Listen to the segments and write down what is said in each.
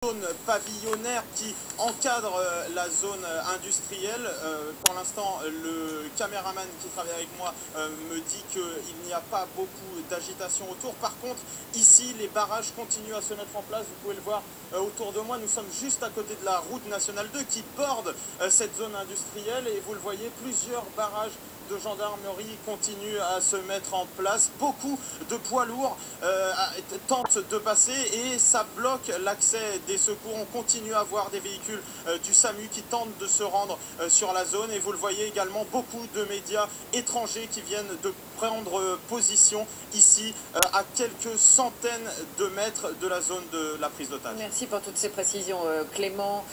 Zone pavillonnaire qui encadre la zone industrielle. Pour l'instant, le caméraman qui travaille avec moi me dit qu'il n'y a pas beaucoup d'agitation autour. Par contre, ici, les barrages continuent à se mettre en place. Vous pouvez le voir autour de moi. Nous sommes juste à côté de la route nationale 2 qui borde cette zone industrielle. Et vous le voyez, plusieurs barrages de gendarmerie continuent à se mettre en place. Beaucoup de poids lourds tentent de passer et ça bloque l'accès des secours. On continue à voir des véhicules du SAMU qui tentent de se rendre sur la zone. Et vous le voyez également, beaucoup de médias étrangers qui viennent de prendre position ici à quelques centaines de mètres de la zone de la prise d'otage. Merci pour toutes ces précisions, Clément.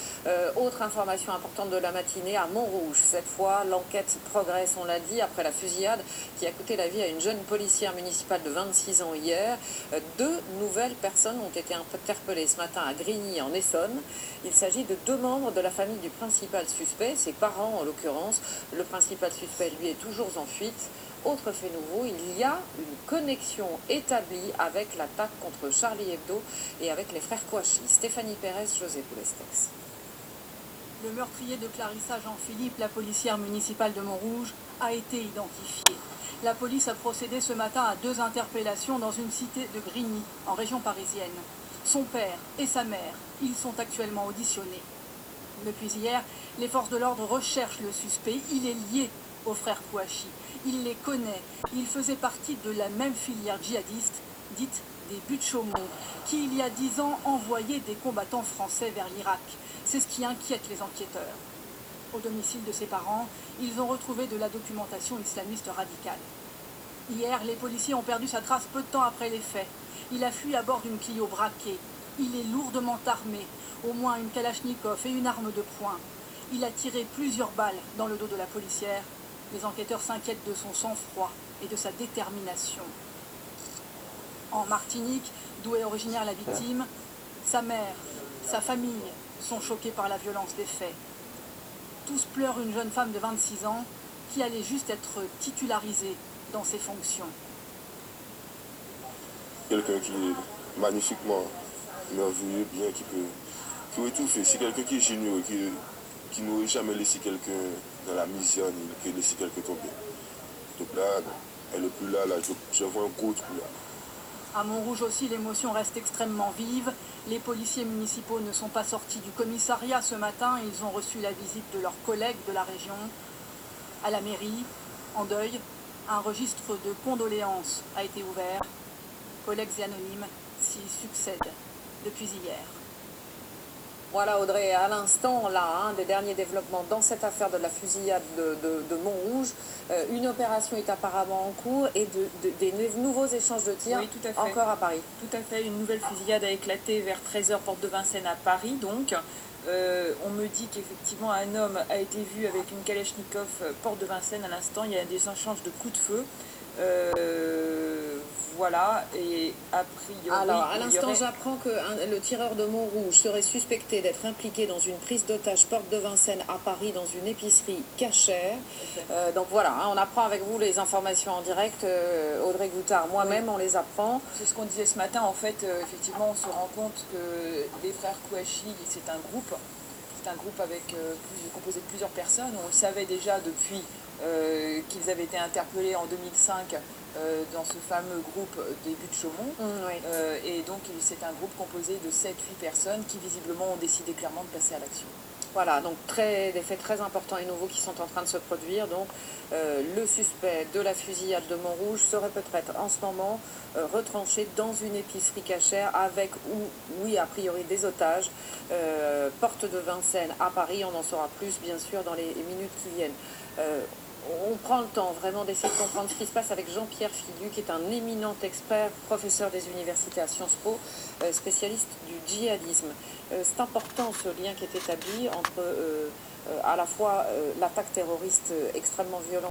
Autre information importante de la matinée, à Montrouge. Cette fois, l'enquête progresse, on l'a dit, après la fusillade qui a coûté la vie à une jeune policière municipale de 26 ans hier. Deux nouvelles personnes ont été interpellées ce matin à Grigny, en Essonne. Il s'agit de deux membres de la famille du principal suspect, ses parents en l'occurrence. Le principal suspect, lui, est toujours en fuite. Autre fait nouveau, il y a une connexion établie avec l'attaque contre Charlie Hebdo et avec les frères Kouachi. Stéphanie Pérez, José Poulestex. Le meurtrier de Clarissa Jean-Philippe, la policière municipale de Montrouge, a été identifié. La police a procédé ce matin à deux interpellations dans une cité de Grigny, en région parisienne. Son père et sa mère, ils sont actuellement auditionnés. Depuis hier, les forces de l'ordre recherchent le suspect. Il est lié aux frères Kouachi. Il les connaît. Il faisait partie de la même filière djihadiste, dite des buts de Chaumont, qui il y a 10 ans envoyait des combattants français vers l'Irak. C'est ce qui inquiète les enquêteurs. Au domicile de ses parents, ils ont retrouvé de la documentation islamiste radicale. Hier, les policiers ont perdu sa trace peu de temps après les faits. Il a fui à bord d'une Clio braquée. Il est lourdement armé, au moins une Kalachnikov et une arme de poing. Il a tiré plusieurs balles dans le dos de la policière. Les enquêteurs s'inquiètent de son sang-froid et de sa détermination. En Martinique, d'où est originaire la victime, sa mère, sa famille sont choqués par la violence des faits. Tous pleurent une jeune femme de 26 ans qui allait juste être titularisée dans ses fonctions. Quelqu'un qui est magnifiquement merveilleux, bien, qui peut étouffer. C'est quelqu'un qui est généreux, qui n'aurait jamais laissé quelqu'un dans la misère, ni qui laissé quelqu'un tomber. Donc là, elle n'est plus là, je vois un gros trou là. À Montrouge aussi, l'émotion reste extrêmement vive. Les policiers municipaux ne sont pas sortis du commissariat ce matin. Ils ont reçu la visite de leurs collègues de la région. À la mairie, en deuil, un registre de condoléances a été ouvert. Collègues et anonymes s'y succèdent depuis hier. Voilà Audrey, à l'instant là, des derniers développements dans cette affaire de la fusillade de Montrouge. Une opération est apparemment en cours et des nouveaux échanges de tirs, oui, tout à fait. encore à Paris. Tout à fait, une nouvelle fusillade a éclaté vers 13h, porte de Vincennes à Paris. Donc, on me dit qu'effectivement un homme a été vu avec une Kalachnikov porte de Vincennes à l'instant. Il y a des échanges de coups de feu. Voilà, et a priori... Alors, à l'instant, j'apprends que le tireur de Montrouge serait suspecté d'être impliqué dans une prise d'otage porte de Vincennes à Paris dans une épicerie cachère. Donc voilà, on apprend avec vous les informations en direct. Audrey Goutard, moi-même, on les apprend. C'est ce qu'on disait ce matin. En fait, effectivement, on se rend compte que les frères Kouachi, c'est un groupe. C'est un groupe composé de plusieurs personnes. On le savait déjà depuis qu'ils avaient été interpellés en 2005 dans ce fameux groupe des buts de Chaumont. Oui. Et donc c'est un groupe composé de 7-8 personnes qui visiblement ont décidé clairement de passer à l'action. Voilà, donc des faits très importants et nouveaux qui sont en train de se produire. Donc le suspect de la fusillade de Montrouge serait peut-être en ce moment retranché dans une épicerie cachère avec, oui, a priori des otages. Porte de Vincennes à Paris, on en saura plus bien sûr dans les minutes qui viennent. On prend le temps vraiment d'essayer de comprendre ce qui se passe avec Jean-Pierre Filu, qui est un éminent expert, professeur des universités à Sciences Po, spécialiste du djihadisme. C'est important ce lien qui est établi entre à la fois l'attaque terroriste extrêmement violente